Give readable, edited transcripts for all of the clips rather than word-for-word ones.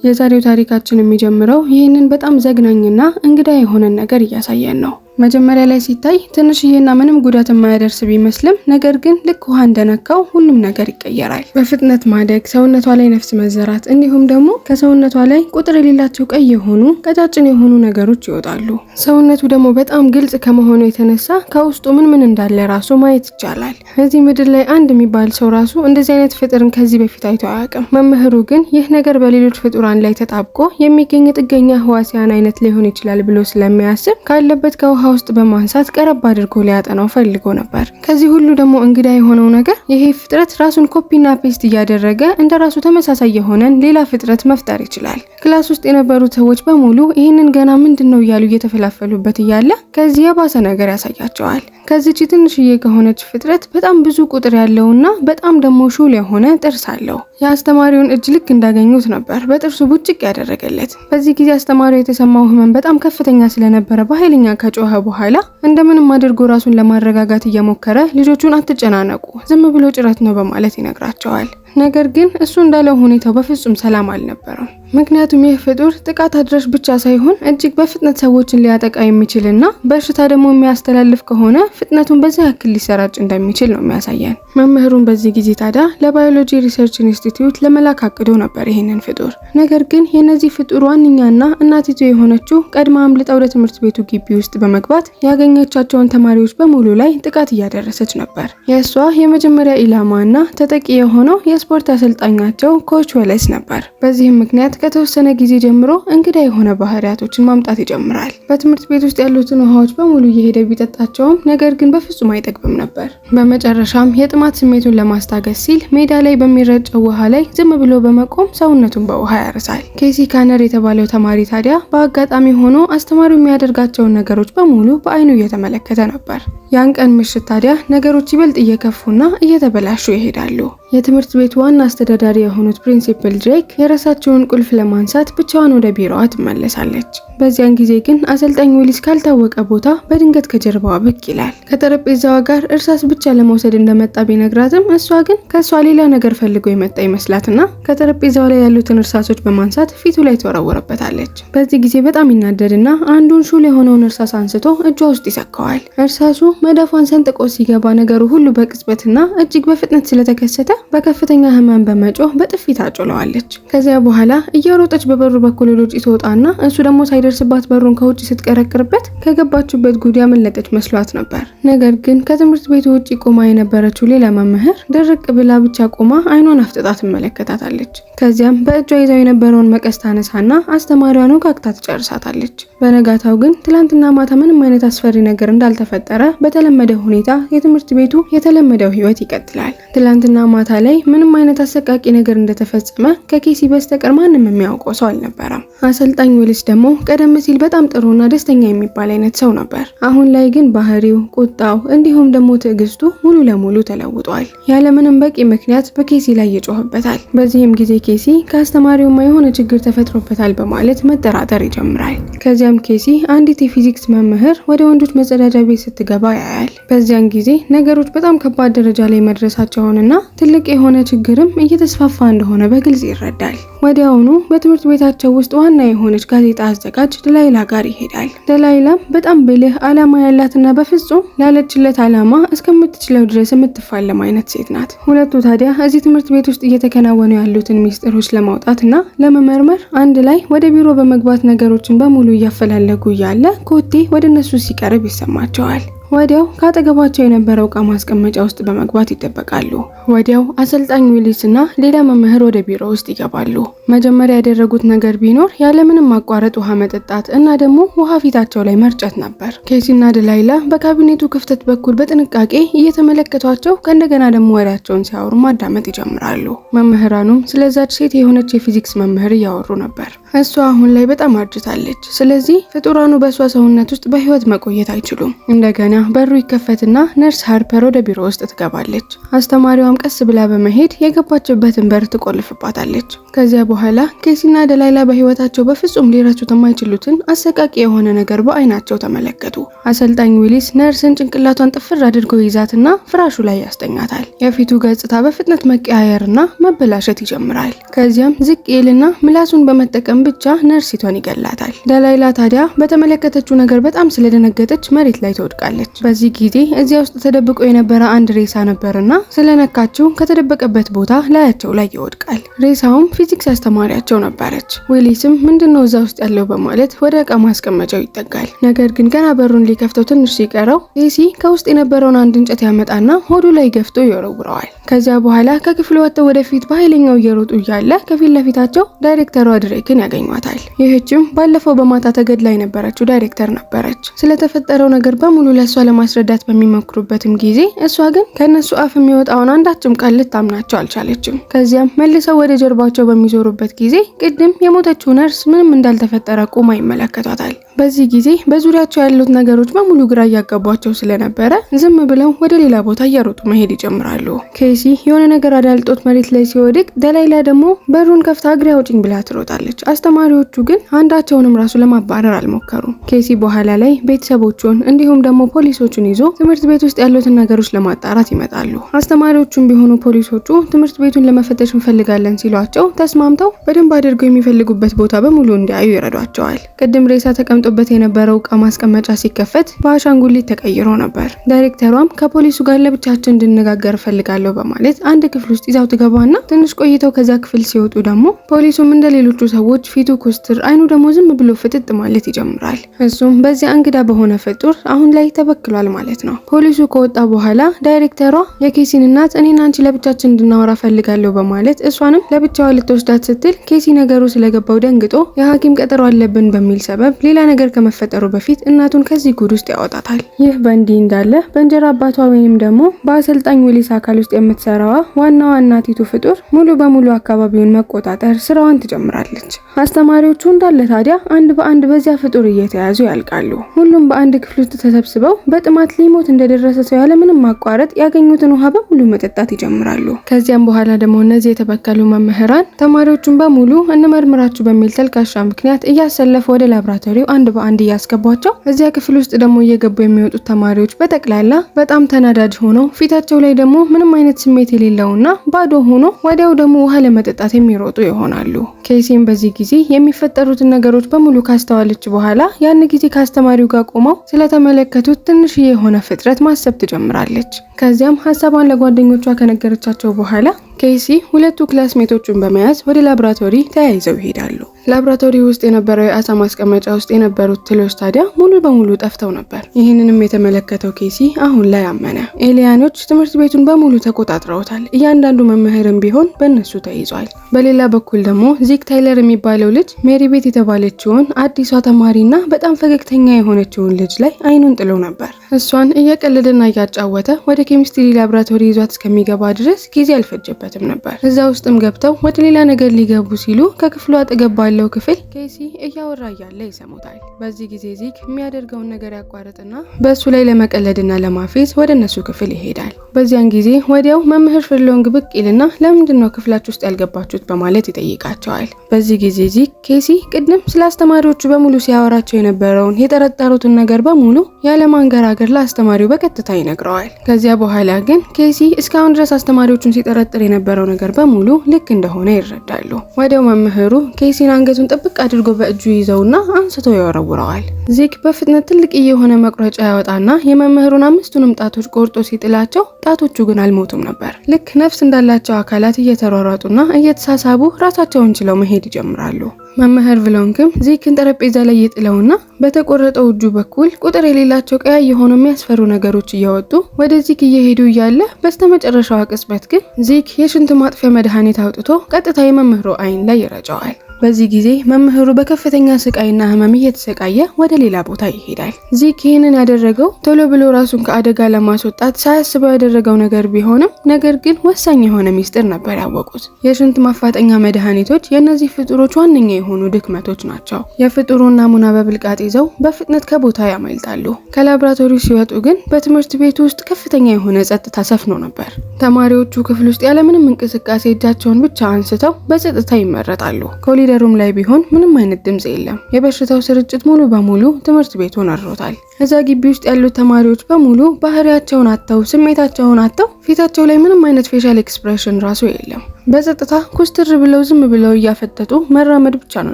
የዛሬው ታሪካችን የሚጀምረው ይህንን በጣም ዘግናኝና እንግዳ የሆነን ነገር እያሳየን ነው። መጀመሪያ ላይ ሲታይ ትንሽዬና ምንም ጉዳት የማያደርስ ቢመስልም ነገር ግን ልክ ውሃ እንደነካው ሁሉም ነገር ይቀየራል። በፍጥነት ማደግ፣ ሰውነቷ ላይ ነፍስ መዘራት እንዲሁም ደግሞ ከሰውነቷ ላይ ቁጥር የሌላቸው ቀይ የሆኑ ቀጫጭን የሆኑ ነገሮች ይወጣሉ። ሰውነቱ ደግሞ በጣም ግልጽ ከመሆኑ የተነሳ ከውስጡ ምን እንዳለ ራሱ ማየት ይቻላል። እዚህ ምድር ላይ አንድ የሚባል ሰው ራሱ እንደዚህ አይነት ፍጥርን ከዚህ በፊት አይቶ አያውቅም። መምህሩ ግን ይህ ነገር በሌሎች ፍጡራን ላይ ተጣብቆ የሚገኝ ጥገኛ ህዋሲያን አይነት ሊሆን ይችላል ብሎ ስለሚያስብ ካለበት ከውሃ ውስጥ በማንሳት ቀረብ አድርጎ ሊያጠናው ፈልጎ ነበር። ከዚህ ሁሉ ደግሞ እንግዳ የሆነው ነገር ይሄ ፍጥረት ራሱን ኮፒና ፔስት እያደረገ እንደራሱ ተመሳሳይ የሆነን ሌላ ፍጥረት መፍጠር ይችላል። ክላስ ውስጥ የነበሩት ሰዎች በሙሉ ይህንን ገና ምንድነው እያሉ እየተፈላፈሉበት እያለ ከዚህ የባሰ ነገር ያሳያቸዋል። ከዚህች ትንሽዬ ከሆነች ፍጥረት በጣም ብዙ ቁጥር ያለውና በጣም ደግሞ ሹል የሆነ ጥርስ አለው። የአስተማሪውን እጅ ልክ እንዳገኙት ነበር በጥርሱ ቡጭቅ ያደረገለት። በዚህ ጊዜ አስተማሪው የተሰማው ህመም በጣም ከፍተኛ ስለነበረ በኃይለኛ ከጮኸ በኋላ እንደምንም አድርጎ ራሱን ለማረጋጋት እየሞከረ ልጆቹን አትጨናነቁ፣ ዝም ብሎ ጭረት ነው በማለት ይነግራቸዋል። ነገር ግን እሱ እንዳለው ሁኔታው በፍጹም ሰላም አልነበረም። ምክንያቱም ይህ ፍጡር ጥቃት አድራሽ ብቻ ሳይሆን እጅግ በፍጥነት ሰዎችን ሊያጠቃ የሚችልና በሽታ ደግሞ የሚያስተላልፍ ከሆነ ፍጥነቱን በዛ ያክል ሊሰራጭ እንደሚችል ነው የሚያሳየን። መምህሩን በዚህ ጊዜ ታዲያ ለባዮሎጂ ሪሰርች ኢንስቲትዩት ለመላክ አቅዶ ነበር ይህንን ፍጡር። ነገር ግን የነዚህ ፍጡር ዋነኛና እናቲቱ የሆነችው ቀድማ አምልጣ ወደ ትምህርት ቤቱ ግቢ ውስጥ በመግባት ያገኘቻቸውን ተማሪዎች በሙሉ ላይ ጥቃት እያደረሰች ነበር። የእሷ የመጀመሪያ ኢላማና ተጠቂ የሆነው የስፖርት አሰልጣኛቸው ኮች ወለስ ነበር። በዚህም ምክንያት ከተወሰነ ጊዜ ጀምሮ እንግዳ የሆነ ባህሪያቶችን ማምጣት ይጀምራል። በትምህርት ቤት ውስጥ ያሉትን ውሃዎች በሙሉ እየሄደ ቢጠጣቸውም ነገር ግን በፍጹም አይጠግብም ነበር። በመጨረሻም የጥማት ስሜቱን ለማስታገስ ሲል ሜዳ ላይ በሚረጨው ውሃ ላይ ዝም ብሎ በመቆም ሰውነቱን በውሃ ያርሳል። ኬሲ ካነር የተባለው ተማሪ ታዲያ በአጋጣሚ ሆኖ አስተማሪው የሚያደርጋቸውን ነገሮች በሙሉ በአይኑ እየተመለከተ ነበር። ያን ቀን ምሽት ታዲያ ነገሮች ይበልጥ እየከፉና እየተበላሹ ይሄዳሉ። የትምህርት ቤቱ ዋና አስተዳዳሪ የሆኑት ፕሪንሲፕል ድሬክ የራሳቸውን ቁልፍ ለማንሳት ብቻዋን ወደ ቢሮዋ ትመለሳለች። በዚያን ጊዜ ግን አሰልጣኝ ዊሊስ ካልታወቀ ቦታ በድንገት ከጀርባዋ ብቅ ይላል። ከጠረጴዛዋ ጋር እርሳስ ብቻ ለመውሰድ እንደመጣ ቢነግራትም እሷ ግን ከሷ ሌላ ነገር ፈልጎ የመጣ ይመስላትና ከጠረጴዛው ላይ ያሉትን እርሳሶች በማንሳት ፊቱ ላይ ተወረወረበታለች። በዚህ ጊዜ በጣም ይናደድና አንዱን ሹል የሆነውን እርሳስ አንስቶ እጇ ውስጥ ይሰካዋል። እርሳሱ መዳፏን ሰንጥቆ ሲገባ ነገሩ ሁሉ በቅጽበትና እጅግ በፍጥነት ስለተከሰተ በከፍተኛ ህመም በመጮህ በጥፊ ታጮለዋለች። ከዚያ በኋላ እየሮጠች በበሩ በኩል ወደ ውጭ ትወጣና እሱ ደግሞ ሳይደርስባት በሩን ከውጭ ስትቀረቅርበት ከገባችበት ጉድ ያመለጠች መስሏት ነበር። ነገር ግን ከትምህርት ቤቱ ውጭ ቆማ የነበረችው ሌላ መምህር ደረቅ ብላ ብቻ ቆማ አይኗን አፍጥጣ ትመለከታታለች። ከዚያም በእጇ ይዛው የነበረውን መቀስ ታነሳና አስተማሪዋን ወጋግታ ትጨርሳታለች። በነጋታው ግን ትላንትና ማታ ምንም አይነት አስፈሪ ነገር እንዳልተፈጠረ በተለመደ ሁኔታ የትምህርት ቤቱ የተለመደው ህይወት ይቀጥላል። ትላንትና ማታ ላይ ምንም አይነት አሰቃቂ ነገር እንደተፈጸመ ከኬሲ በስተቀር ማንም የሚያውቀው ሰው አልነበረም። አሰልጣኝ ዊሊስ ደግሞ ቀደም ሲል በጣም ጥሩና ደስተኛ የሚባል አይነት ሰው ነበር። አሁን ላይ ግን ባህሪው፣ ቁጣው እንዲሁም ደግሞ ትዕግስቱ ሙሉ ለሙሉ ተለውጧል። ያለምንም በቂ ምክንያት በኬሲ ላይ ይጮህበታል። በዚህም ጊዜ ኬሲ ከአስተማሪውማ የሆነ ችግር ተፈጥሮበታል በማለት መጠራጠር ይጀምራል። ከዚያም ኬሲ አንዲት የፊዚክስ መምህር ወደ ወንዶች መጸዳጃ ቤት ስትገባ ያያል። በዚያን ጊዜ ነገሮች በጣም ከባድ ደረጃ ላይ መድረሳቸውንና ትልቅ የሆነ ችግርም እየተስፋፋ እንደሆነ በግልጽ ይረዳል። ወዲያውኑ በትምህርት ቤታቸው ውስጥ ዋና የሆነች ጋዜጣ አዘጋጅ ደላይላ ጋር ይሄዳል። ደላይላም በጣም ብልህ፣ አላማ ያላትና በፍጹም ላለችለት አላማ እስከምትችለው ድረስ የምትፋለም አይነት ሴት ናት። ሁለቱ ታዲያ እዚህ ትምህርት ቤት ውስጥ እየተከናወኑ ያሉትን ሚስጥሮች ለማውጣትና ለመመርመር አንድ ላይ ወደ ቢሮ በመግባት ነገሮችን በሙሉ እያፈላለጉ እያለ ኮቴ ወደ እነሱ ሲቀርብ ይሰማቸዋል። ወዲያው ካጠገባቸው የነበረው ዕቃ ማስቀመጫ ውስጥ በመግባት ይደበቃሉ። ወዲያው አሰልጣኝ ዊሊስና ሌላ መምህር ወደ ቢሮ ውስጥ ይገባሉ። መጀመሪያ ያደረጉት ነገር ቢኖር ያለምንም ማቋረጥ ውሃ መጠጣት እና ደግሞ ውሃ ፊታቸው ላይ መርጨት ነበር። ኬሲና ደላይላ በካቢኔቱ ክፍተት በኩል በጥንቃቄ እየተመለከቷቸው ከእንደገና ደግሞ ወሬያቸውን ሲያወሩ ማዳመጥ ይጀምራሉ። መምህራኑም ስለዛች ሴት የሆነች የፊዚክስ መምህር እያወሩ ነበር። እሷ አሁን ላይ በጣም አርጅታለች። ስለዚህ ፍጡራኑ በእሷ ሰውነት ውስጥ በህይወት መቆየት አይችሉም። እንደገና በሩ ይከፈትና ነርስ ሃርፐር ወደ ቢሮ ውስጥ ትገባለች። አስተማሪዋም ቀስ ብላ በመሄድ የገባችበትን በር ትቆልፍባታለች። ከዚያ በኋላ ኬሲና ደላይላ በህይወታቸው በፍጹም ሊረሱት የማይችሉትን አሰቃቂ የሆነ ነገር በአይናቸው ተመለከቱ። አሰልጣኝ ዊሊስ ነርስን ጭንቅላቷን ጥፍር አድርጎ ይዛትና ፍራሹ ላይ ያስተኛታል። የፊቱ ገጽታ በፍጥነት መቀያየርና መበላሸት ይጀምራል። ከዚያም ዝቅ ይልና ምላሱን በመጠቀም ብቻ ነርሲቷን ይገላታል። ደላይላ ታዲያ በተመለከተችው ነገር በጣም ስለደነገጠች መሬት ላይ ትወድቃለች። በዚህ ጊዜ እዚያ ውስጥ ተደብቆ የነበረ አንድ ሬሳ ነበርና ስለነካችው ከተደበቀበት ቦታ ላያቸው ላይ ይወድቃል። ሬሳውም ፊዚክስ አስተማሪያቸው ነበረች። ዊሊስም ምንድነው እዛ ውስጥ ያለው በማለት ወደ ዕቃ ማስቀመጫው ይጠጋል። ነገር ግን ገና በሩን ሊከፍተው ትንሽ ሲቀረው ኬሲ ከውስጥ የነበረውን አንድ እንጨት ያመጣና ሆዱ ላይ ገፍቶ ይወረውረዋል። ከዚያ በኋላ ከክፍሉ ወጥተው ወደፊት በኃይለኛው እየሮጡ እያለ ከፊት ለፊታቸው ዳይሬክተሯ ድሬክን ያገኟታል። ይህችም ባለፈው በማታ ተገድላ የነበረችው ዳይሬክተር ነበረች። ስለተፈጠረው ነገር በሙሉ ለእሷ ለማስረዳት በሚሞክሩበትም ጊዜ እሷ ግን ከነሱ አፍ የሚወጣውን አንዳችም ቃል ልታምናቸው አልቻለችም። ከዚያም መልሰው ወደ ጀርባቸው በሚዞሩበት ጊዜ ቅድም የሞተችው ነርስ ምንም እንዳልተፈጠረ ቆማ ይመለከቷታል። በዚህ ጊዜ በዙሪያቸው ያሉት ነገሮች በሙሉ ግራ እያጋቧቸው ስለነበረ ዝም ብለው ወደ ሌላ ቦታ እየሮጡ መሄድ ይጀምራሉ። ኬሲ የሆነ ነገር አዳልጦት መሬት ላይ ሲወድቅ፣ ደላይላ ደግሞ በሩን ከፍታ እግሬ አውጪኝ ብላ ትሮጣለች። አስተማሪዎቹ ግን አንዳቸውንም ራሱ ለማባረር አልሞከሩም። ኬሲ በኋላ ላይ ቤተሰቦቹን እንዲሁም ደግሞ ፖሊሶቹን ይዞ ትምህርት ቤት ውስጥ ያሉትን ነገሮች ለማጣራት ይመጣሉ። አስተማሪዎቹም ቢሆኑ ፖሊሶቹ ትምህርት ቤቱን ለመፈተሽ እንፈልጋለን ሲሏቸው ተስማምተው በደንብ አድርገው የሚፈልጉበት ቦታ በሙሉ እንዲያዩ ይረዷቸዋል። ቅድም ሬሳ በት የነበረው ዕቃ ማስቀመጫ ሲከፈት በአሻንጉሊት ተቀይሮ ነበር። ዳይሬክተሯም ከፖሊሱ ጋር ለብቻችን እንድነጋገር ፈልጋለሁ በማለት አንድ ክፍል ውስጥ ይዛው ትገባና ትንሽ ቆይተው ከዛ ክፍል ሲወጡ ደግሞ ፖሊሱም እንደ ሌሎቹ ሰዎች ፊቱ ኩስትር፣ አይኑ ደግሞ ዝም ብሎ ፍጥጥ ማለት ይጀምራል። እሱም በዚያ እንግዳ በሆነ ፍጡር አሁን ላይ ተበክሏል ማለት ነው። ፖሊሱ ከወጣ በኋላ ዳይሬክተሯ የኬሲን እናት እኔና አንቺ ለብቻችን እንድናወራ ፈልጋለሁ በማለት እሷንም ለብቻዋ ልትወስዳት ስትል ኬሲ ነገሩ ስለገባው ደንግጦ የሐኪም ቀጠሮ አለብን በሚል ሰበብ ሌላ ነገር ከመፈጠሩ በፊት እናቱን ከዚህ ጉድ ውስጥ ያወጣታል። ይህ በእንዲህ እንዳለ በእንጀራ አባቷ ወይም ደግሞ በአሰልጣኝ ዊሊስ አካል ውስጥ የምትሰራዋ ዋናዋ እናቲቱ ፍጡር ሙሉ በሙሉ አካባቢውን መቆጣጠር ስራዋን ትጀምራለች። አስተማሪዎቹ እንዳለ ታዲያ አንድ በአንድ በዚያ ፍጡር እየተያዙ ያልቃሉ። ሁሉም በአንድ ክፍል ውስጥ ተሰብስበው በጥማት ሊሞት እንደደረሰ ሰው ያለ ምንም ማቋረጥ ያገኙትን ውሃ በሙሉ መጠጣት ይጀምራሉ። ከዚያም በኋላ ደግሞ እነዚህ የተበከሉ መምህራን ተማሪዎቹን በሙሉ እንመርምራችሁ በሚል ተልካሻ ምክንያት እያሰለፉ ወደ ላብራቶሪው አንድ በአንድ እያስገቧቸው እዚያ ክፍል ውስጥ ደግሞ እየገቡ የሚወጡት ተማሪዎች በጠቅላላ በጣም ተናዳጅ ሆነው ፊታቸው ላይ ደግሞ ምንም አይነት ስሜት የሌለውና ባዶ ሆኖ ወዲያው ደግሞ ውሃ ለመጠጣት የሚሮጡ ይሆናሉ። ኬሲም በዚህ ጊዜ የሚፈጠሩትን ነገሮች በሙሉ ካስተዋለች በኋላ ያን ጊዜ ከአስተማሪው ጋር ቆመው ስለተመለከቱት ትንሽዬ የሆነ ፍጥረት ማሰብ ትጀምራለች። ከዚያም ሀሳቧን ለጓደኞቿ ከነገረቻቸው በኋላ ኬሲ ሁለቱ ክላስሜቶቹን በመያዝ ወደ ላብራቶሪ ተያይዘው ይሄዳሉ። ላብራቶሪ ውስጥ የነበረው የአሳ ማስቀመጫ ውስጥ የነበሩት ትሎች ታዲያ ሙሉ በሙሉ ጠፍተው ነበር። ይህንንም የተመለከተው ኬሲ አሁን ላይ አመነ። ኤሊያኖች ትምህርት ቤቱን በሙሉ ተቆጣጥረውታል። እያንዳንዱ መምህርም ቢሆን በእነሱ ተይዟል። በሌላ በኩል ደግሞ ዚክ ታይለር የሚባለው ልጅ ሜሪ ቤት የተባለችውን አዲሷ ተማሪና በጣም ፈገግተኛ የሆነችውን ልጅ ላይ አይኑን ጥሎ ነበር። እሷን እየቀለደና እያጫወተ ወደ ኬሚስትሪ ላብራቶሪ ይዟት እስከሚገባ ድረስ ጊዜ አልፈጀበትም ነበር። እዛ ውስጥም ገብተው ወደ ሌላ ነገር ሊገቡ ሲሉ ከክፍሉ አጠገብ ባለው ክፍል ኬሲ እያወራ እያለ ይሰሙታል። በዚህ ጊዜ ዚክ የሚያደርገውን ነገር ያቋርጥና በእሱ ላይ ለመቀለድና ለማፌዝ ወደ እነሱ ክፍል ይሄዳል። በዚያን ጊዜ ወዲያው መምህር ፍሎንግ ብቅ ይልና ለምንድን ነው ክፍላችሁ ውስጥ ያልገባችሁት በማለት ይጠይቃቸዋል። በዚህ ጊዜ ዚክ ኬሲ ቅድም ስለ አስተማሪዎቹ በሙሉ ሲያወራቸው የነበረውን የጠረጠሩትን ነገር በሙሉ ያለማንገራገር ለአስተማሪው በቀጥታ ይነግረዋል። ከዚያ በኋላ ግን ኬሲ እስካሁን ድረስ አስተማሪዎቹን ሲጠረጥር የነበረው ነገር በሙሉ ልክ እንደሆነ ይረዳሉ። ወዲያው መምህሩ ኬሲን አንገቱን ጥብቅ አድርጎ በእጁ ይዘውና አንስቶ ይወረውረዋል። ዚክ በፍጥነት ትልቅ የሆነ መቁረጫ ያወጣና የመምህሩን አምስቱንም ጣቶች ቆርጦ ሲጥላቸው ጣቶቹ ግን አልሞቱም ነበር። ልክ ነፍስ እንዳላቸው አካላት እየተሯሯጡና እየተሳሳቡ ራሳቸውን ችለው መሄድ ይጀምራሉ። መምህር ቭሎንክም ዚክን ጠረጴዛ ላይ ይጥለውና በተቆረጠው እጁ በኩል ቁጥር የሌላቸው ቀያይ የሆኑ የሚያስፈሩ ነገሮች እያወጡ ወደ ዚክ እየሄዱ እያለ በስተመጨረሻው ቅጽበት ግን ዚክ የሽንት ማጥፊያ መድኃኒት አውጥቶ ቀጥታ የመምህሩ አይን ላይ ይረጨዋል። በዚህ ጊዜ መምህሩ በከፍተኛ ስቃይና ህመም እየተሰቃየ ወደ ሌላ ቦታ ይሄዳል። ዚክ ይህንን ያደረገው ቶሎ ብሎ ራሱን ከአደጋ ለማስወጣት ሳያስበው ያደረገው ነገር ቢሆንም ነገር ግን ወሳኝ የሆነ ሚስጥር ነበር ያወቁት። የሽንት ማፋጠኛ መድኃኒቶች የእነዚህ ፍጡሮች ዋነኛ የሆኑ ድክመቶች ናቸው። የፍጡሩን ናሙና በብልቃጥ ይዘው በፍጥነት ከቦታ ያመልጣሉ። ከላብራቶሪ ሲወጡ ግን በትምህርት ቤቱ ውስጥ ከፍተኛ የሆነ ጸጥታ ሰፍኖ ነበር። ተማሪዎቹ ክፍል ውስጥ ያለምንም እንቅስቃሴ እጃቸውን ብቻ አንስተው በጸጥታ ይመረጣሉ። ኮሊደሩም ላይ ቢሆን ምንም አይነት ድምጽ የለም። የበሽታው ስርጭት ሙሉ በሙሉ ትምህርት ቤቱን አድርጎታል። እዛ ግቢ ውስጥ ያሉት ተማሪዎች በሙሉ ባህሪያቸውን አጥተው ስሜታቸውን አጥተው ፊታቸው ላይ ምንም አይነት ፌሻል ኤክስፕሬሽን ራሱ የለም። በጸጥታ ኩስትር ብለው ዝም ብለው እያፈጠጡ መራመድ ብቻ ነው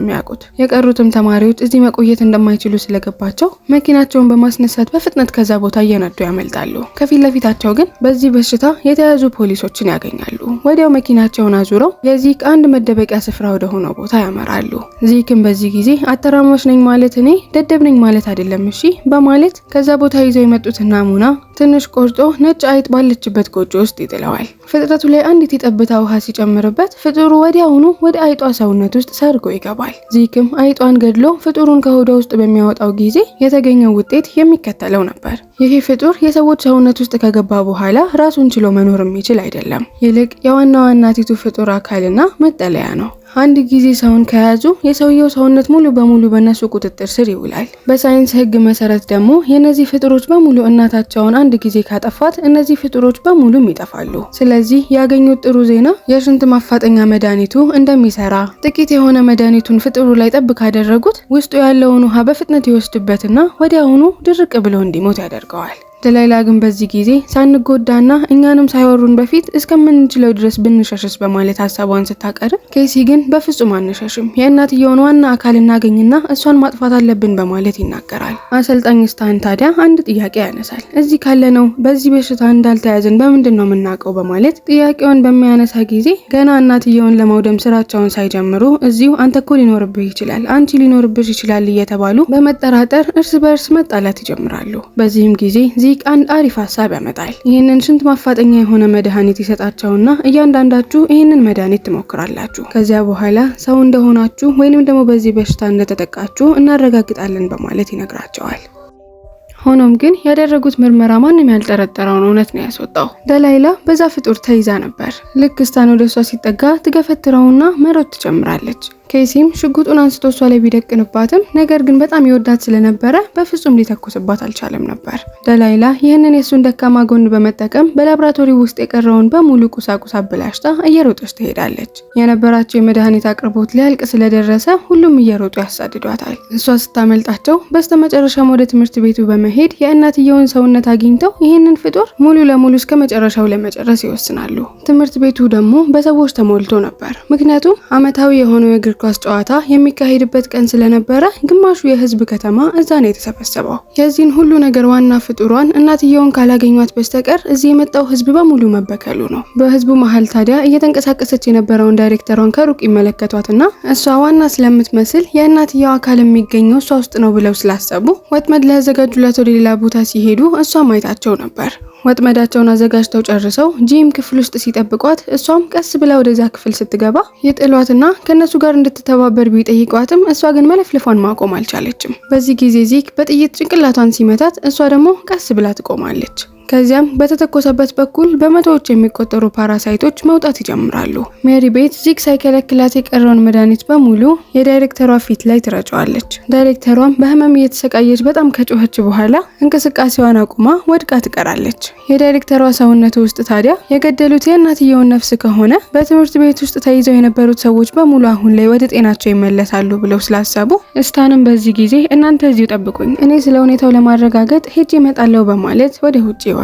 የሚያውቁት። የቀሩትም ተማሪዎች እዚህ መቆየት እንደማይችሉ ስለገባቸው መኪናቸውን በማስነሳት በፍጥነት ከዛ ቦታ እየነዱ ያመልጣሉ። ከፊት ለፊታቸው ግን በዚህ በሽታ የተያዙ ፖሊሶችን ያገኛሉ። ወዲያው መኪናቸውን አዙረው የዚክ አንድ መደበቂያ ስፍራ ወደ ሆነው ቦታ ያመራሉ። ዚክም በዚህ ጊዜ አተራማሽ ነኝ ማለት እኔ ደደብ ነኝ ማለት አይደለም እሺ በማለት ከዛ ቦታ ይዘው የመጡትን ናሙና ትንሽ ቆርጦ ነጭ አይጥ ባለችበት ጎጆ ውስጥ ይጥለዋል። ፍጥረቱ ላይ አንዲት የጠብታ ውሃ ሲጨምርበት ፍጡሩ ወዲያውኑ ወደ አይጧ ሰውነት ውስጥ ሰርጎ ይገባል። ዚክም አይጧን ገድሎ ፍጡሩን ከሆዷ ውስጥ በሚያወጣው ጊዜ የተገኘው ውጤት የሚከተለው ነበር። ይህ ፍጡር የሰዎች ሰውነት ውስጥ ከገባ በኋላ ራሱን ችሎ መኖር የሚችል አይደለም። ይልቅ የዋናዋ እናቲቱ ፍጡር አካልና መጠለያ ነው። አንድ ጊዜ ሰውን ከያዙ የሰውየው ሰውነት ሙሉ በሙሉ በነሱ ቁጥጥር ስር ይውላል። በሳይንስ ሕግ መሰረት ደግሞ የነዚህ ፍጡሮች በሙሉ እናታቸውን አንድ ጊዜ ካጠፋት እነዚህ ፍጡሮች በሙሉም ይጠፋሉ። ስለዚህ ያገኙት ጥሩ ዜና የሽንት ማፋጠኛ መድኃኒቱ እንደሚሰራ፣ ጥቂት የሆነ መድኃኒቱን ፍጡሩ ላይ ጠብ ካደረጉት ውስጡ ያለውን ውሃ በፍጥነት ይወስድበትና ወዲያውኑ ድርቅ ብሎ እንዲሞት ያደርገዋል። ደላይላ ግን በዚህ ጊዜ ሳንጎዳና እኛንም ሳይወሩን በፊት እስከምንችለው ድረስ ብንሸሽስ በማለት ሀሳቧን ስታቀርብ፣ ኬሲ ግን በፍጹም አንሸሽም፣ የእናትየውን ዋና አካል እናገኝና እሷን ማጥፋት አለብን በማለት ይናገራል። አሰልጣኝ ስታን ታዲያ አንድ ጥያቄ ያነሳል። እዚህ ካለነው በዚህ በሽታ እንዳልተያዝን በምንድን ነው የምናውቀው በማለት ጥያቄውን በሚያነሳ ጊዜ ገና እናትየውን ለማውደም ስራቸውን ሳይጀምሩ እዚሁ አንተ እኮ ሊኖርብህ ይችላል፣ አንቺ ሊኖርብሽ ይችላል እየተባሉ በመጠራጠር እርስ በርስ መጣላት ይጀምራሉ። በዚህም ጊዜ ዚክ አንድ አሪፍ ሀሳብ ያመጣል። ይህንን ሽንት ማፋጠኛ የሆነ መድኃኒት ይሰጣቸውና እያንዳንዳችሁ ይህንን መድኃኒት ትሞክራላችሁ። ከዚያ በኋላ ሰው እንደሆናችሁ ወይንም ደግሞ በዚህ በሽታ እንደተጠቃችሁ እናረጋግጣለን በማለት ይነግራቸዋል። ሆኖም ግን ያደረጉት ምርመራ ማንም ያልጠረጠረውን እውነት ነው ያስወጣው። ደላይላ በዛ ፍጡር ተይዛ ነበር። ልክ ስታን ወደ እሷ ሲጠጋ ትገፈትረውና መሮጥ ትጀምራለች። ኬሲም ሽጉጡን አንስቶ እሷ ላይ ቢደቅንባትም ነገር ግን በጣም ይወዳት ስለነበረ በፍጹም ሊተኩስባት አልቻለም ነበር። ደላይላ ይህንን የሱን ደካማ ጎን በመጠቀም በላብራቶሪ ውስጥ የቀረውን በሙሉ ቁሳቁስ አበላሽታ እየሮጠች ትሄዳለች። የነበራቸው የመድኃኒት አቅርቦት ሊያልቅ ስለደረሰ ሁሉም እየሮጡ ያሳድዷታል። እሷ ስታመልጣቸው በስተመጨረሻም ወደ ትምህርት ቤቱ በመሄድ የእናትየውን ሰውነት አግኝተው ይህንን ፍጡር ሙሉ ለሙሉ እስከ መጨረሻው ለመጨረስ ይወስናሉ። ትምህርት ቤቱ ደግሞ በሰዎች ተሞልቶ ነበር። ምክንያቱም ዓመታዊ የሆነው የእግር ኳስ ጨዋታ የሚካሄድበት ቀን ስለነበረ ግማሹ የህዝብ ከተማ እዛ ነው የተሰበሰበው። የዚህን ሁሉ ነገር ዋና ፍጡሯን እናትየውን ካላገኟት በስተቀር እዚህ የመጣው ህዝብ በሙሉ መበከሉ ነው። በህዝቡ መሀል ታዲያ እየተንቀሳቀሰች የነበረውን ዳይሬክተሯን ከሩቅ ይመለከቷትና እሷ ዋና ስለምትመስል የእናትየው አካል የሚገኘው እሷ ውስጥ ነው ብለው ስላሰቡ ወጥመድ ሊያዘጋጁላት ወደ ሌላ ቦታ ሲሄዱ እሷ ማየታቸው ነበር። ወጥመዳቸውን አዘጋጅተው ጨርሰው ጂም ክፍል ውስጥ ሲጠብቋት እሷም ቀስ ብላ ወደዛ ክፍል ስትገባ ይጥሏትና ከነሱ ጋር እንድትተባበር ቢጠይቋትም እሷ ግን መለፍለፏን ማቆም አልቻለችም። በዚህ ጊዜ ዚክ በጥይት ጭንቅላቷን ሲመታት እሷ ደግሞ ቀስ ብላ ትቆማለች። ከዚያም በተተኮሰበት በኩል በመቶዎች የሚቆጠሩ ፓራሳይቶች መውጣት ይጀምራሉ። ሜሪ ቤት ዚክ ሳይከለክላት የቀረውን መድኃኒት በሙሉ የዳይሬክተሯ ፊት ላይ ትረጨዋለች። ዳይሬክተሯም በህመም እየተሰቃየች በጣም ከጮኸች በኋላ እንቅስቃሴዋን አቁማ ወድቃ ትቀራለች። የዳይሬክተሯ ሰውነት ውስጥ ታዲያ የገደሉት የእናትየውን ነፍስ ከሆነ በትምህርት ቤት ውስጥ ተይዘው የነበሩት ሰዎች በሙሉ አሁን ላይ ወደ ጤናቸው ይመለሳሉ ብለው ስላሰቡ ስታንም በዚህ ጊዜ እናንተ እዚሁ ጠብቁኝ፣ እኔ ስለ ሁኔታው ለማረጋገጥ ሄጄ እመጣለሁ በማለት ወደ ውጭ ይወጣል።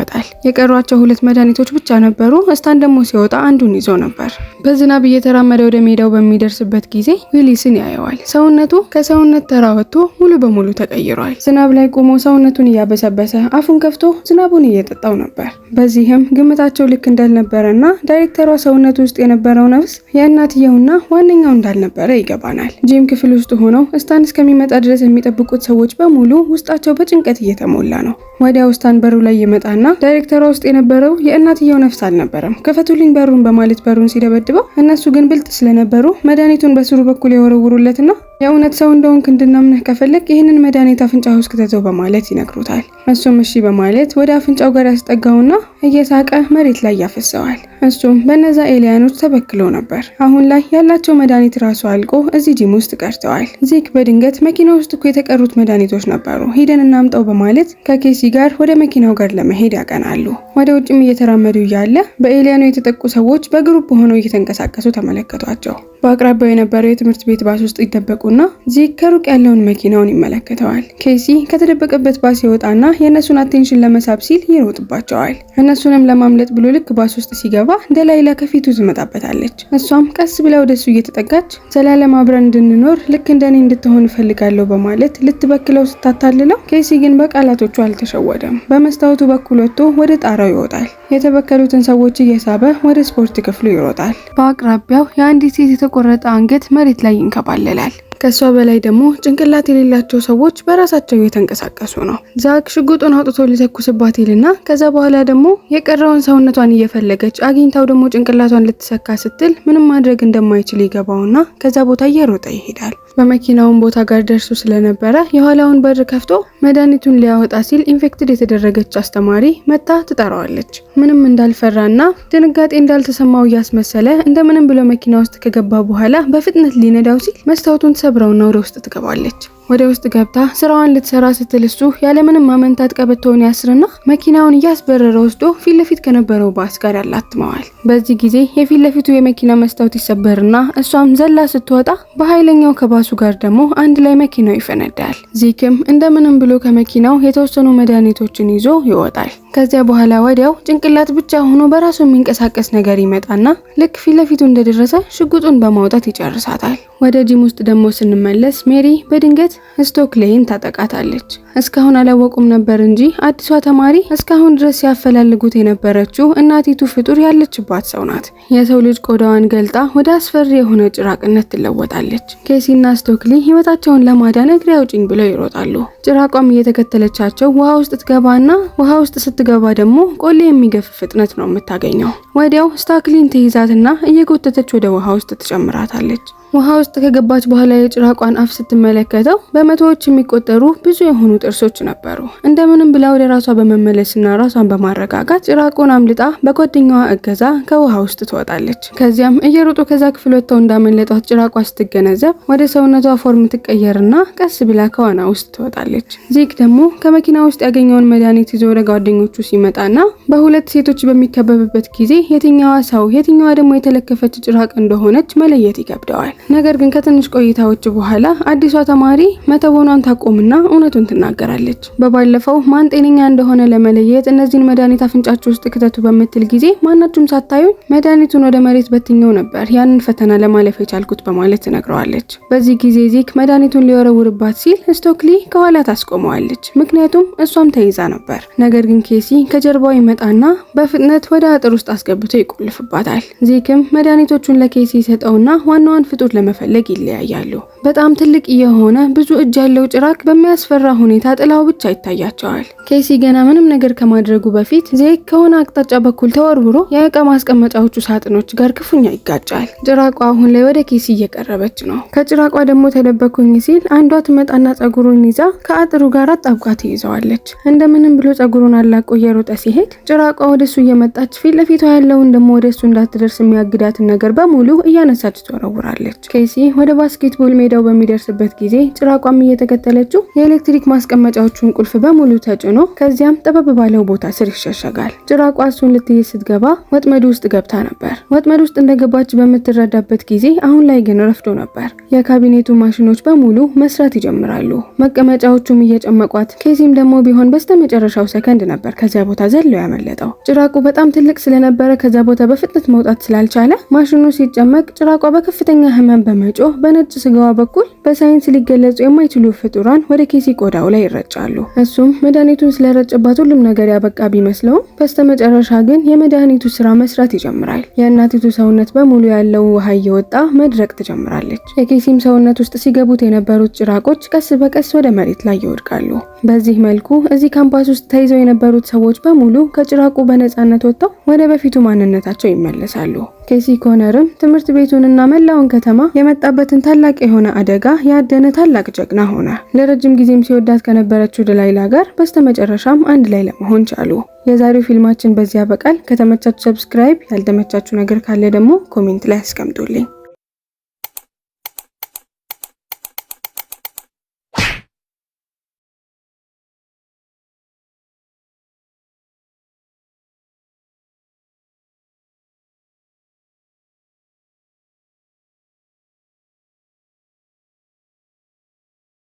የቀሯቸው 2 መድኃኒቶች ብቻ ነበሩ። ስታን ደግሞ ሲወጣ አንዱን ይዞ ነበር። በዝናብ እየተራመደ ወደ ሜዳው በሚደርስበት ጊዜ ዊሊስን ያየዋል። ሰውነቱ ከሰውነት ተራ ወጥቶ ሙሉ በሙሉ ተቀይሯል። ዝናብ ላይ ቆሞ ሰውነቱን እያበሰበሰ አፉን ከፍቶ ዝናቡን እየጠጣው ነበር። በዚህም ግምታቸው ልክ እንዳልነበረና ዳይሬክተሯ ሰውነቱ ውስጥ የነበረው ነፍስ የእናትየውና ዋነኛው እንዳልነበረ ይገባናል። ጂም ክፍል ውስጥ ሆነው ስታን እስከሚመጣ ድረስ የሚጠብቁት ሰዎች በሙሉ ውስጣቸው በጭንቀት እየተሞላ ነው። ወዲያው ስታን በሩ ላይ ይመጣና ይገባና ዳይሬክተሯ ውስጥ የነበረው የእናትየው ነፍስ አልነበረም። ክፈቱልኝ በሩን በማለት በሩን ሲደበድበው እነሱ ግን ብልጥ ስለነበሩ መድኃኒቱን በስሩ በኩል የወረውሩለትና የእውነት ሰው እንደሆንክ እንድናምንህ ከፈለግ ይህንን መድኃኒት አፍንጫ ውስጥ ከተተው በማለት ይነግሩታል። እሱም እሺ በማለት ወደ አፍንጫው ጋር ያስጠጋውና እየሳቀ መሬት ላይ ያፈሰዋል። እሱም በነዛ ኤሊያኖች ተበክሎ ነበር። አሁን ላይ ያላቸው መድኃኒት ራሱ አልቆ እዚህ ጂም ውስጥ ቀርተዋል። ዚክ በድንገት መኪና ውስጥ እኮ የተቀሩት መድኃኒቶች ነበሩ፣ ሂደን እናምጣው በማለት ከኬሲ ጋር ወደ መኪናው ጋር ለመሄድ ያቀናሉ። ወደ ውጭም እየተራመዱ እያለ በኤሊያኑ የተጠቁ ሰዎች በግሩፕ ሆነው እየተንቀሳቀሱ ተመለከቷቸው። በአቅራቢያው የነበረው የትምህርት ቤት ባስ ውስጥ ይደበቁና ዚክ ከሩቅ ያለውን መኪናውን ይመለከተዋል። ኬሲ ከተደበቀበት ባስ ይወጣና የእነሱን አቴንሽን ለመሳብ ሲል ይሮጥባቸዋል። እነሱንም ለማምለጥ ብሎ ልክ ባስ ውስጥ ሲገባ ደላይላ ከፊቱ ትመጣበታለች። እሷም ቀስ ብላ ወደሱ እየተጠጋች ዘላለም አብረን እንድንኖር ልክ እንደኔ እንድትሆን እፈልጋለሁ በማለት ልትበክለው ስታታልለው፣ ኬሲ ግን በቃላቶቹ አልተሸወደም። በመስታወቱ በኩል ወጥቶ ወደ ጣራው ይወጣል። የተበከሉትን ሰዎች እየሳበ ወደ ስፖርት ክፍሉ ይሮጣል። በአቅራቢያው የአንዲት ሴት የተቆረጠ አንገት መሬት ላይ ይንከባለላል። ከሷ በላይ ደግሞ ጭንቅላት የሌላቸው ሰዎች በራሳቸው እየተንቀሳቀሱ ነው። ዛክ ሽጉጡን አውጥቶ ሊተኩስባት ይልና ከዛ በኋላ ደግሞ የቀረውን ሰውነቷን እየፈለገች አግኝታው ደግሞ ጭንቅላቷን ልትሰካ ስትል ምንም ማድረግ እንደማይችል ይገባውና ከዛ ቦታ እየሮጠ ይሄዳል። በመኪናውን ቦታ ጋር ደርሶ ስለነበረ የኋላውን በር ከፍቶ መድኃኒቱን ሊያወጣ ሲል ኢንፌክትድ የተደረገች አስተማሪ መታ ትጠራዋለች። ምንም እንዳልፈራና ድንጋጤ እንዳልተሰማው እያስመሰለ እንደምንም ብሎ መኪና ውስጥ ከገባ በኋላ በፍጥነት ሊነዳው ሲል መስታወቱን ሰብረውና ወደ ውስጥ ትገባለች። ወደ ውስጥ ገብታ ስራዋን ልትሰራ ስትል እሱ ያለምንም ማመንታት ቀበቶውን ያስርና መኪናውን እያስበረረ ወስዶ ፊት ለፊት ከነበረው ባስ ጋር ያላትመዋል። በዚህ ጊዜ የፊት ለፊቱ የመኪና መስታወት ይሰበርና እሷም ዘላ ስትወጣ በኃይለኛው ከባሱ ጋር ደግሞ አንድ ላይ መኪናው ይፈነዳል። ዚክም እንደምንም ብሎ ከመኪናው የተወሰኑ መድኃኒቶችን ይዞ ይወጣል። ከዚያ በኋላ ወዲያው ጭንቅላት ብቻ ሆኖ በራሱ የሚንቀሳቀስ ነገር ይመጣና ልክ ፊት ለፊቱ እንደደረሰ ሽጉጡን በማውጣት ይጨርሳታል። ወደ ጂም ውስጥ ደግሞ ስንመለስ ሜሪ በድንገት ስቶክሌይን ታጠቃታለች። እስካሁን አላወቁም ነበር እንጂ አዲሷ ተማሪ እስካሁን ድረስ ሲያፈላልጉት የነበረችው እናቲቱ ፍጡር ያለችባት ሰው ናት። የሰው ልጅ ቆዳዋን ገልጣ ወደ አስፈሪ የሆነ ጭራቅነት ትለወጣለች። ኬሲና ስቶክሊ ህይወታቸውን ለማዳን እግሬ አውጭኝ ብለው ይሮጣሉ። ጭራቋም እየተከተለቻቸው ውሃ ውስጥ ትገባና ውሃ ውስጥ ስትገባ ደግሞ ቆሌ የሚገፍ ፍጥነት ነው የምታገኘው። ወዲያው ስቶክሊን ትይዛትና እየጎተተች ወደ ውሃ ውስጥ ትጨምራታለች። ውሃ ውስጥ ከገባች በኋላ የጭራቋን አፍ ስትመለከተው በመቶዎች የሚቆጠሩ ብዙ የሆኑ ጥርሶች ነበሩ። እንደምንም ብላ ወደ ራሷ በመመለስና ራሷን በማረጋጋት ጭራቁን አምልጣ በጓደኛዋ እገዛ ከውሃ ውስጥ ትወጣለች። ከዚያም እየሮጡ ከዛ ክፍል ወጥተው እንዳመለጧት ጭራቋ ስትገነዘብ ወደ ሰውነቷ ፎርም ትቀየርና ቀስ ብላ ከዋና ውስጥ ትወጣለች። ዚክ ደግሞ ከመኪና ውስጥ ያገኘውን መድኃኒት ይዞ ወደ ጓደኞቹ ሲመጣና በሁለት ሴቶች በሚከበብበት ጊዜ የትኛዋ ሰው የትኛዋ ደግሞ የተለከፈች ጭራቅ እንደሆነች መለየት ይከብደዋል። ነገር ግን ከትንሽ ቆይታዎች በኋላ አዲሷ ተማሪ መተወኗን ታቆምና እውነቱን ትናገራለች። በባለፈው ማን ጤነኛ እንደሆነ ለመለየት እነዚህን መድኃኒት አፍንጫቸው ውስጥ ክተቱ በምትል ጊዜ ማናችሁም ሳታዩኝ መድኃኒቱን ወደ መሬት በትኛው ነበር ያንን ፈተና ለማለፍ የቻልኩት በማለት ትነግረዋለች። በዚህ ጊዜ ዚክ መድኃኒቱን ሊወረውርባት ሲል ስቶክሊ ከኋላ ታስቆመዋለች። ምክንያቱም እሷም ተይዛ ነበር። ነገር ግን ኬሲ ከጀርባው ይመጣና በፍጥነት ወደ አጥር ውስጥ አስገብቶ ይቆልፍባታል። ዚክም መድኃኒቶቹን ለኬሲ ሰጠውና ዋናዋን ፍጡር ለመፈለግ ይለያያሉ። በጣም ትልቅ የሆነ ብዙ እጅ ያለው ጭራቅ በሚያስፈራ ሁኔታ ጥላው ብቻ ይታያቸዋል። ኬሲ ገና ምንም ነገር ከማድረጉ በፊት ዚክ ከሆነ አቅጣጫ በኩል ተወርውሮ የእቃ ማስቀመጫዎቹ ሳጥኖች ጋር ክፉኛ ይጋጫል። ጭራቋ አሁን ላይ ወደ ኬሲ እየቀረበች ነው። ከጭራቋ ደግሞ ተደበኩኝ ሲል አንዷ ትመጣና ጸጉሩን ይዛ ከአጥሩ ጋር አጣብቃ ትይዘዋለች። እንደምንም ብሎ ጸጉሩን አላቆ እየሮጠ ሲሄድ ጭራቋ ወደሱ እየመጣች ፊት ለፊቷ ያለውን ደግሞ ወደሱ እንዳትደርስ የሚያግዳትን ነገር በሙሉ እያነሳች ትወረውራለች። ኬሲ ወደ ባስኬትቦል ሜዳው በሚደርስበት ጊዜ ጭራቋም እየተከተለችው የኤሌክትሪክ ማስቀመጫዎቹን ቁልፍ በሙሉ ተጭኖ ከዚያም ጠበብ ባለው ቦታ ስር ይሸሸጋል። ጭራቋ እሱን ልትይዝ ስትገባ ወጥመድ ውስጥ ገብታ ነበር። ወጥመድ ውስጥ እንደገባች በምትረዳበት ጊዜ አሁን ላይ ግን ረፍዶ ነበር። የካቢኔቱ ማሽኖች በሙሉ መስራት ይጀምራሉ። መቀመጫዎቹም እየጨመቋት፣ ኬሲም ደግሞ ቢሆን በስተመጨረሻው ሰከንድ ነበር ከዚያ ቦታ ዘለው ያመለጠው። ጭራቁ በጣም ትልቅ ስለነበረ ከዛ ቦታ በፍጥነት መውጣት ስላልቻለ ማሽኑ ሲጨመቅ ጭራቋ በከፍተኛ ህመም ህመም በመጮህ በነጭ ስጋዋ በኩል በሳይንስ ሊገለጹ የማይችሉ ፍጡራን ወደ ኬሲ ቆዳው ላይ ይረጫሉ። እሱም መድኃኒቱን ስለረጨባት ሁሉም ነገር ያበቃ ቢመስለውም በስተመጨረሻ ግን የመድኃኒቱ ስራ መስራት ይጀምራል። የእናቲቱ ሰውነት በሙሉ ያለው ውሃ እየወጣ መድረቅ ትጀምራለች። የኬሲም ሰውነት ውስጥ ሲገቡት የነበሩት ጭራቆች ቀስ በቀስ ወደ መሬት ላይ ይወድቃሉ። በዚህ መልኩ እዚህ ካምፓስ ውስጥ ተይዘው የነበሩት ሰዎች በሙሉ ከጭራቁ በነፃነት ወጥተው ወደ በፊቱ ማንነታቸው ይመለሳሉ። ኬሲ ኮነርም ትምህርት ቤቱንና መላውን ከተማ የመጣበትን ታላቅ የሆነ አደጋ ያደነ ታላቅ ጀግና ሆነ። ለረጅም ጊዜም ሲወዳት ከነበረችው ደላይላ ጋር በስተመጨረሻም አንድ ላይ ለመሆን ቻሉ። የዛሬው ፊልማችን በዚህ ያበቃል። ከተመቻችሁ ሰብስክራይብ፣ ያልተመቻችሁ ነገር ካለ ደግሞ ኮሜንት ላይ አስቀምጡልኝ።